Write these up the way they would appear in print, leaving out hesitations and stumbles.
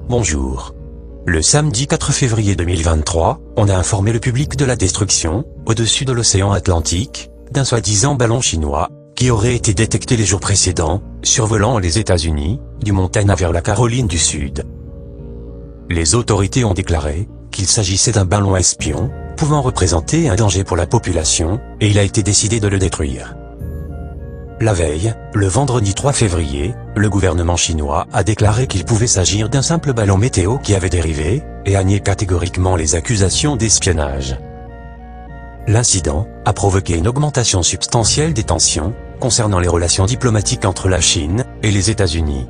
Bonjour. Le samedi 4 février 2023, on a informé le public de la destruction, au-dessus de l'océan Atlantique, d'un soi-disant ballon chinois, qui aurait été détecté les jours précédents, survolant les États-Unis, du Montana vers la Caroline du Sud. Les autorités ont déclaré qu'il s'agissait d'un ballon espion, pouvant représenter un danger pour la population, et il a été décidé de le détruire. La veille, le vendredi 3 février, le gouvernement chinois a déclaré qu'il pouvait s'agir d'un simple ballon météo qui avait dérivé, et a nié catégoriquement les accusations d'espionnage. L'incident a provoqué une augmentation substantielle des tensions concernant les relations diplomatiques entre la Chine et les États-Unis.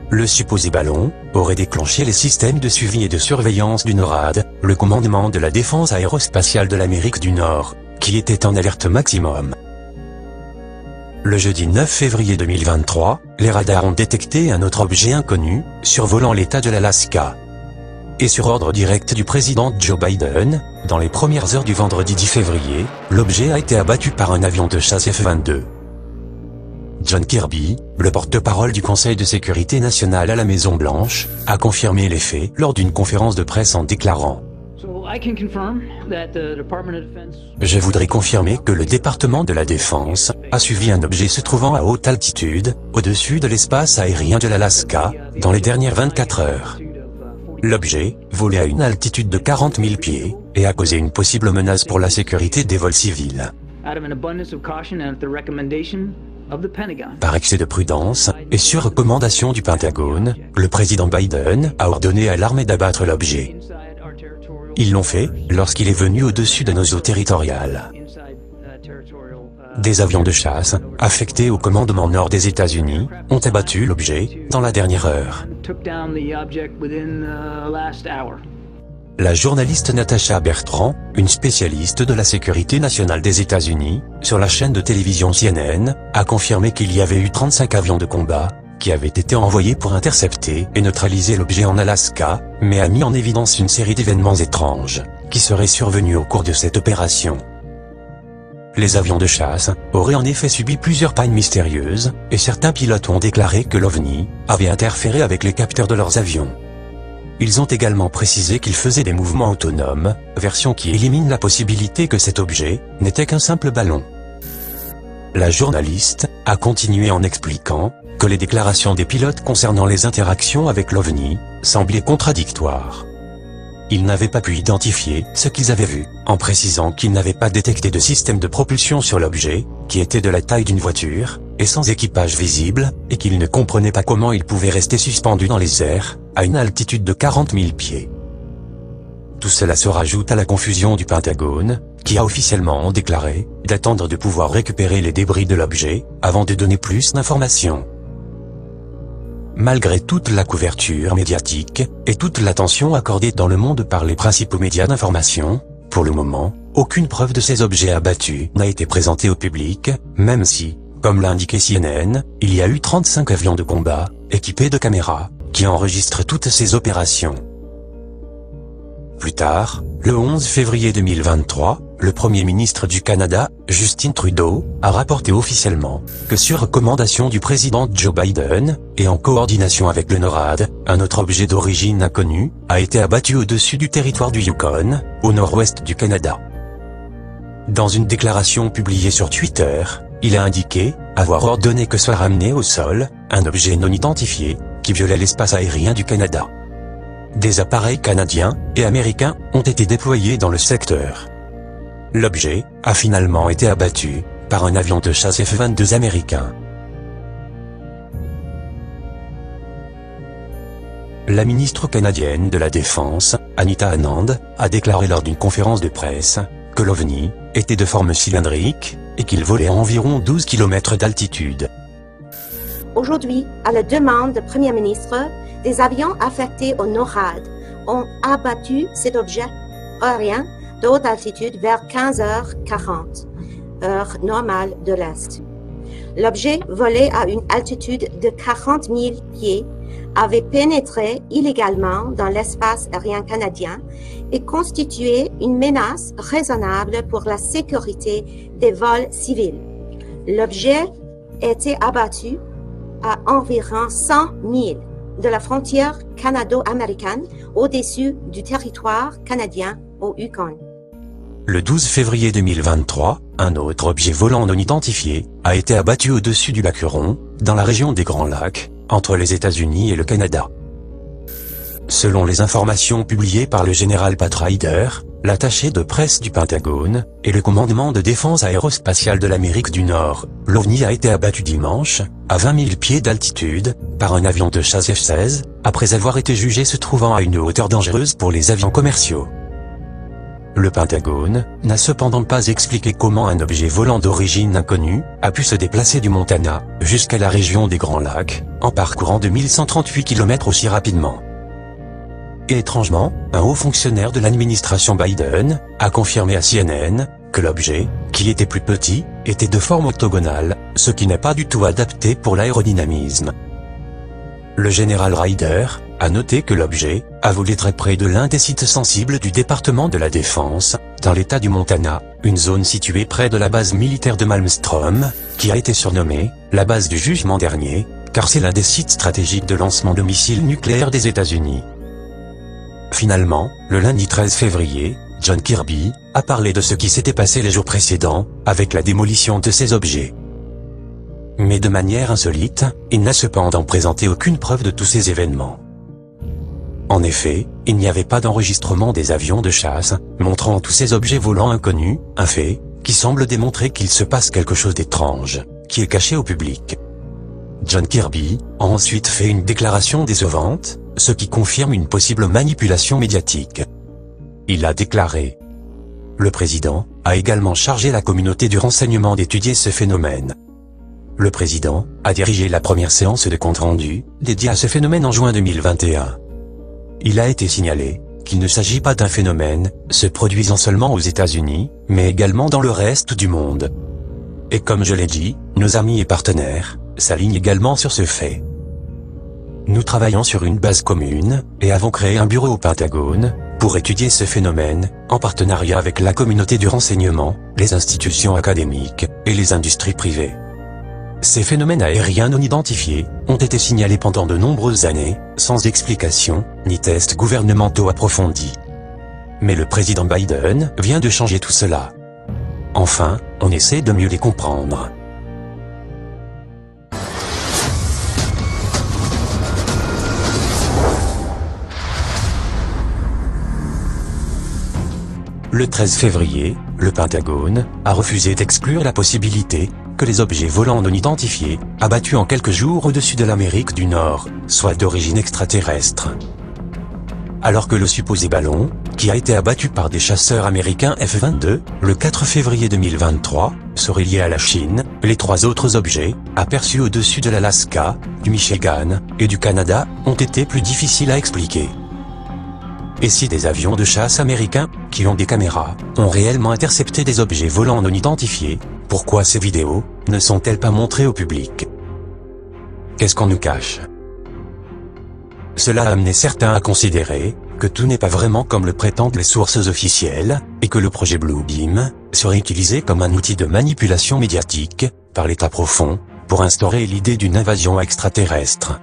Le supposé ballon aurait déclenché les systèmes de suivi et de surveillance du NORAD, le commandement de la défense aérospatiale de l'Amérique du Nord, qui était en alerte maximum. Le jeudi 9 février 2023, les radars ont détecté un autre objet inconnu, survolant l'État de l'Alaska. Et sur ordre direct du président Joe Biden, dans les premières heures du vendredi 10 février, l'objet a été abattu par un avion de chasse F-22. John Kirby, le porte-parole du Conseil de sécurité nationale à la Maison-Blanche, a confirmé les faits lors d'une conférence de presse en déclarant: Je voudrais confirmer que le département de la Défense a suivi un objet se trouvant à haute altitude, au-dessus de l'espace aérien de l'Alaska, dans les dernières 24 heures. L'objet volait à une altitude de 40 000 pieds, et a causé une possible menace pour la sécurité des vols civils. Par excès de prudence, et sur recommandation du Pentagone, le président Biden a ordonné à l'armée d'abattre l'objet. Ils l'ont fait lorsqu'il est venu au-dessus de nos eaux territoriales. Des avions de chasse, affectés au commandement nord des États-Unis, ont abattu l'objet dans la dernière heure. La journaliste Natasha Bertrand, une spécialiste de la sécurité nationale des États-Unis, sur la chaîne de télévision CNN, a confirmé qu'il y avait eu 35 avions de combat qui avaient été envoyés pour intercepter et neutraliser l'objet en Alaska, mais a mis en évidence une série d'événements étranges qui seraient survenus au cours de cette opération. Les avions de chasse auraient en effet subi plusieurs pannes mystérieuses, et certains pilotes ont déclaré que l'OVNI avait interféré avec les capteurs de leurs avions. Ils ont également précisé qu'ils faisaient des mouvements autonomes, version qui élimine la possibilité que cet objet n'était qu'un simple ballon. La journaliste a continué en expliquant que les déclarations des pilotes concernant les interactions avec l'OVNI semblaient contradictoires. Ils n'avaient pas pu identifier ce qu'ils avaient vu, en précisant qu'ils n'avaient pas détecté de système de propulsion sur l'objet, qui était de la taille d'une voiture, et sans équipage visible, et qu'ils ne comprenaient pas comment il pouvait rester suspendu dans les airs, à une altitude de 40 000 pieds. Tout cela se rajoute à la confusion du Pentagone, qui a officiellement déclaré d'attendre de pouvoir récupérer les débris de l'objet, avant de donner plus d'informations. Malgré toute la couverture médiatique, et toute l'attention accordée dans le monde par les principaux médias d'information, pour le moment, aucune preuve de ces objets abattus n'a été présentée au public, même si, comme l'a indiqué CNN, il y a eu 35 avions de combat, équipés de caméras, qui enregistrent toutes ces opérations. Plus tard, le 11 février 2023, le Premier ministre du Canada, Justin Trudeau, a rapporté officiellement que sur recommandation du président Joe Biden, et en coordination avec le NORAD, un autre objet d'origine inconnue a été abattu au-dessus du territoire du Yukon, au nord-ouest du Canada. Dans une déclaration publiée sur Twitter, il a indiqué avoir ordonné que soit ramené au sol un objet non identifié qui violait l'espace aérien du Canada. Des appareils canadiens et américains ont été déployés dans le secteur. L'objet a finalement été abattu par un avion de chasse F-22 américain. La ministre canadienne de la Défense, Anita Anand, a déclaré lors d'une conférence de presse que l'OVNI était de forme cylindrique et qu'il volait à environ 12 km d'altitude. Aujourd'hui, à la demande du Premier ministre, des avions affectés au NORAD ont abattu cet objet aérien de haute altitude vers 15h40, heure normale de l'Est. L'objet volé à une altitude de 40 000 pieds avait pénétré illégalement dans l'espace aérien canadien et constituait une menace raisonnable pour la sécurité des vols civils. L'objet était abattu à environ 100 000 de la frontière canado-américaine au-dessus du territoire canadien au Yukon. Le 12 février 2023, un autre objet volant non identifié a été abattu au-dessus du lac Huron, dans la région des Grands Lacs, entre les États-Unis et le Canada. Selon les informations publiées par le général Pat Ryder, l'attaché de presse du Pentagone, et le commandement de défense aérospatiale de l'Amérique du Nord, l'OVNI a été abattu dimanche, à 20 000 pieds d'altitude, par un avion de chasse F-16, après avoir été jugé se trouvant à une hauteur dangereuse pour les avions commerciaux. Le Pentagone n'a cependant pas expliqué comment un objet volant d'origine inconnue a pu se déplacer du Montana jusqu'à la région des Grands Lacs, en parcourant de 1138 km aussi rapidement. Et étrangement, un haut fonctionnaire de l'administration Biden a confirmé à CNN que l'objet, qui était plus petit, était de forme octogonale, ce qui n'est pas du tout adapté pour l'aérodynamisme. Le général Ryder a noté que l'objet a volé très près de l'un des sites sensibles du département de la Défense, dans l'état du Montana, une zone située près de la base militaire de Malmstrom, qui a été surnommée la base du jugement dernier, car c'est l'un des sites stratégiques de lancement de missiles nucléaires des États-Unis. Finalement, le lundi 13 février, John Kirby a parlé de ce qui s'était passé les jours précédents, avec la démolition de ces objets. Mais de manière insolite, il n'a cependant présenté aucune preuve de tous ces événements. En effet, il n'y avait pas d'enregistrement des avions de chasse, montrant tous ces objets volants inconnus, un fait qui semble démontrer qu'il se passe quelque chose d'étrange, qui est caché au public. John Kirby a ensuite fait une déclaration décevante, ce qui confirme une possible manipulation médiatique. Il a déclaré: le président a également chargé la communauté du renseignement d'étudier ce phénomène. Le président a dirigé la première séance de compte-rendu dédiée à ce phénomène en juin 2021. Il a été signalé qu'il ne s'agit pas d'un phénomène se produisant seulement aux États-Unis, mais également dans le reste du monde. Et comme je l'ai dit, nos amis et partenaires s'alignent également sur ce fait. Nous travaillons sur une base commune, et avons créé un bureau au Pentagone, pour étudier ce phénomène, en partenariat avec la communauté du renseignement, les institutions académiques, et les industries privées. Ces phénomènes aériens non identifiés ont été signalés pendant de nombreuses années, sans explication, ni tests gouvernementaux approfondis. Mais le président Biden vient de changer tout cela. Enfin, on essaie de mieux les comprendre. Le 13 février, le Pentagone a refusé d'exclure la possibilité que les objets volants non identifiés, abattus en quelques jours au-dessus de l'Amérique du Nord, soient d'origine extraterrestre. Alors que le supposé ballon, qui a été abattu par des chasseurs américains F-22, le 4 février 2023, serait lié à la Chine, les trois autres objets, aperçus au-dessus de l'Alaska, du Michigan et du Canada, ont été plus difficiles à expliquer. Et si des avions de chasse américains, qui ont des caméras, ont réellement intercepté des objets volants non identifiés, pourquoi ces vidéos ne sont-elles pas montrées au public? Qu'est-ce qu'on nous cache? Cela a amené certains à considérer que tout n'est pas vraiment comme le prétendent les sources officielles, et que le projet Bluebeam serait utilisé comme un outil de manipulation médiatique par l'État profond pour instaurer l'idée d'une invasion extraterrestre.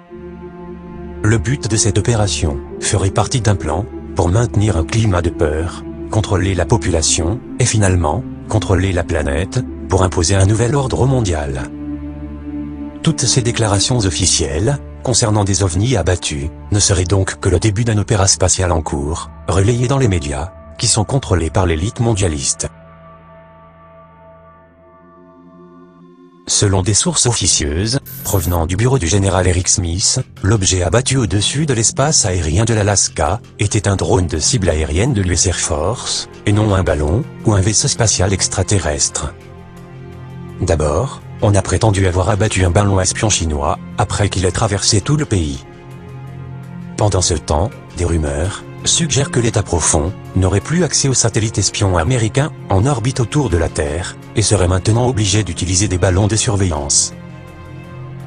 Le but de cette opération ferait partie d'un plan pour maintenir un climat de peur, contrôler la population, et finalement, contrôler la planète, pour imposer un nouvel ordre mondial. Toutes ces déclarations officielles, concernant des ovnis abattus, ne seraient donc que le début d'un opéra spatial en cours, relayé dans les médias, qui sont contrôlés par l'élite mondialiste. Selon des sources officieuses, provenant du bureau du général Eric Smith, l'objet abattu au-dessus de l'espace aérien de l'Alaska était un drone de cible aérienne de l'US Air Force, et non un ballon ou un vaisseau spatial extraterrestre. D'abord, on a prétendu avoir abattu un ballon espion chinois, après qu'il ait traversé tout le pays. Pendant ce temps, des rumeurs suggèrent que l'État profond n'aurait plus accès aux satellites espions américains en orbite autour de la Terre, et serait maintenant obligé d'utiliser des ballons de surveillance.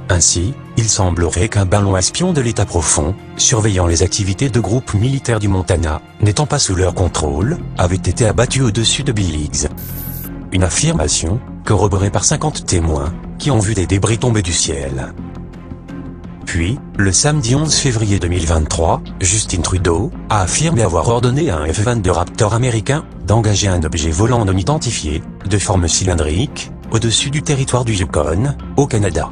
Ainsi, il semblerait qu'un ballon espion de l'État profond, surveillant les activités de groupes militaires du Montana, n'étant pas sous leur contrôle, avait été abattu au-dessus de Billings. Une affirmation corroborée par 50 témoins qui ont vu des débris tomber du ciel. Puis, le samedi 11 février 2023, Justin Trudeau a affirmé avoir ordonné à un F-22 Raptor américain d'engager un objet volant non identifié, de forme cylindrique, au-dessus du territoire du Yukon, au Canada.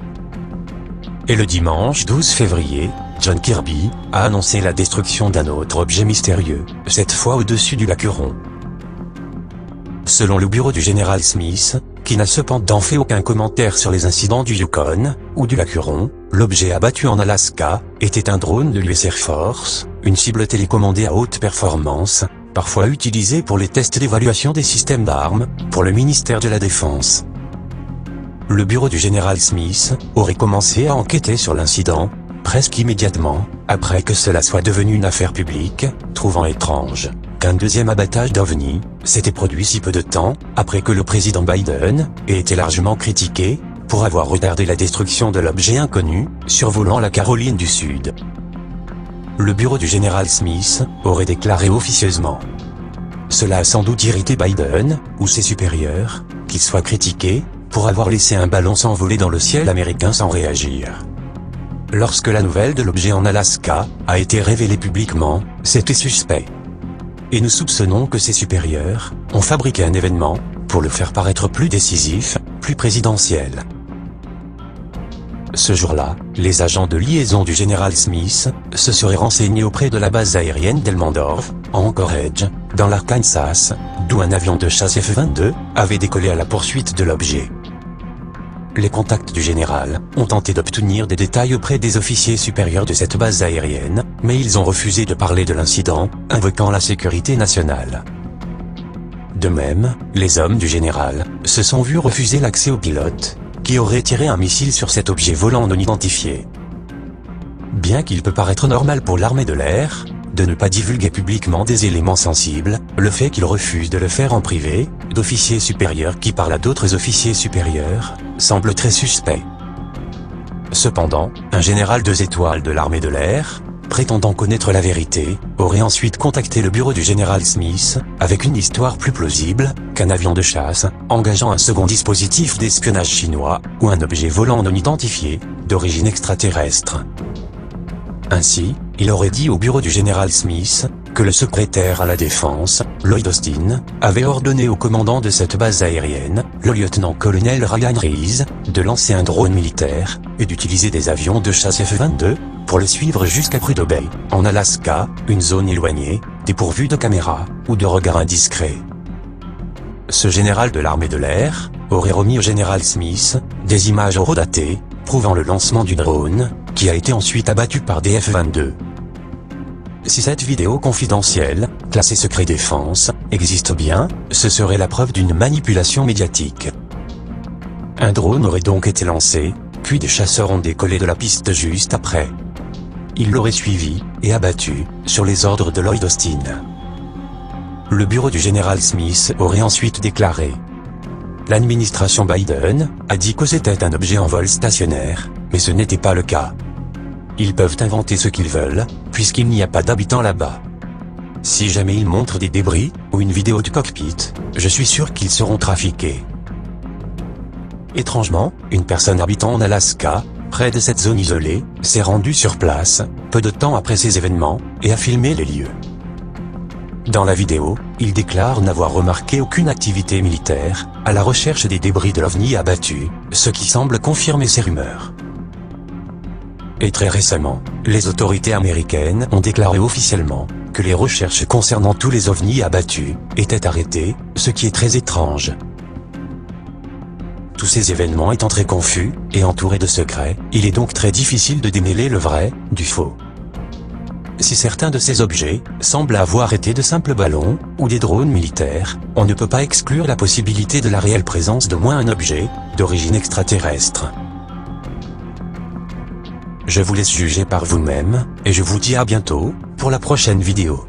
Et le dimanche 12 février, John Kirby a annoncé la destruction d'un autre objet mystérieux, cette fois au-dessus du lac Huron. Selon le bureau du général Smith, qui n'a cependant fait aucun commentaire sur les incidents du Yukon, ou du lac Huron, l'objet abattu en Alaska était un drone de l'US Air Force, une cible télécommandée à haute performance, parfois utilisée pour les tests d'évaluation des systèmes d'armes, pour le ministère de la Défense. Le bureau du général Smith aurait commencé à enquêter sur l'incident, presque immédiatement, après que cela soit devenu une affaire publique, trouvant étrange qu'un deuxième abattage d'OVNI s'était produit si peu de temps après que le président Biden ait été largement critiqué pour avoir retardé la destruction de l'objet inconnu survolant la Caroline du Sud. Le bureau du général Smith aurait déclaré officieusement: cela a sans doute irrité Biden ou ses supérieurs, qu'il soit critiqué pour avoir laissé un ballon s'envoler dans le ciel américain sans réagir. Lorsque la nouvelle de l'objet en Alaska a été révélée publiquement, c'était suspect. Et nous soupçonnons que ses supérieurs ont fabriqué un événement pour le faire paraître plus décisif, plus présidentiel. Ce jour-là, les agents de liaison du général Smith se seraient renseignés auprès de la base aérienne d'Elmendorf, en Anchorage, dans l'Arkansas, d'où un avion de chasse F-22 avait décollé à la poursuite de l'objet. Les contacts du général ont tenté d'obtenir des détails auprès des officiers supérieurs de cette base aérienne, mais ils ont refusé de parler de l'incident, invoquant la sécurité nationale. De même, les hommes du général se sont vus refuser l'accès au pilote, qui aurait tiré un missile sur cet objet volant non identifié. Bien qu'il peut paraître normal pour l'armée de l'air de ne pas divulguer publiquement des éléments sensibles, le fait qu'il refuse de le faire en privé, d'officiers supérieurs qui parlent à d'autres officiers supérieurs, semble très suspect. Cependant, un général 2 étoiles de l'armée de l'air, prétendant connaître la vérité, aurait ensuite contacté le bureau du général Smith, avec une histoire plus plausible qu'un avion de chasse, engageant un second dispositif d'espionnage chinois, ou un objet volant non identifié, d'origine extraterrestre. Ainsi, il aurait dit au bureau du général Smith que le secrétaire à la Défense, Lloyd Austin, avait ordonné au commandant de cette base aérienne, le lieutenant-colonel Ryan Rees, de lancer un drone militaire et d'utiliser des avions de chasse F-22 pour le suivre jusqu'à Prudhoe Bay, en Alaska, une zone éloignée, dépourvue de caméras ou de regards indiscrets. Ce général de l'armée de l'air aurait remis au général Smith des images horodatées prouvant le lancement du drone, qui a été ensuite abattu par des F-22. Si cette vidéo confidentielle, classée secret défense, existe bien, ce serait la preuve d'une manipulation médiatique. Un drone aurait donc été lancé, puis des chasseurs ont décollé de la piste juste après. Ils l'auraient suivi, et abattu, sur les ordres de Lloyd Austin. Le bureau du général Smith aurait ensuite déclaré: l'administration Biden a dit que c'était un objet en vol stationnaire, mais ce n'était pas le cas. Ils peuvent inventer ce qu'ils veulent, puisqu'il n'y a pas d'habitants là-bas. Si jamais ils montrent des débris, ou une vidéo du cockpit, je suis sûr qu'ils seront trafiqués. Étrangement, une personne habitant en Alaska, près de cette zone isolée, s'est rendue sur place, peu de temps après ces événements, et a filmé les lieux. Dans la vidéo, il déclare n'avoir remarqué aucune activité militaire à la recherche des débris de l'OVNI abattu, ce qui semble confirmer ces rumeurs. Et très récemment, les autorités américaines ont déclaré officiellement que les recherches concernant tous les OVNI abattus étaient arrêtées, ce qui est très étrange. Tous ces événements étant très confus et entourés de secrets, il est donc très difficile de démêler le vrai du faux. Si certains de ces objets semblent avoir été de simples ballons ou des drones militaires, on ne peut pas exclure la possibilité de la réelle présence d'au moins un objet d'origine extraterrestre. Je vous laisse juger par vous-même, et je vous dis à bientôt pour la prochaine vidéo.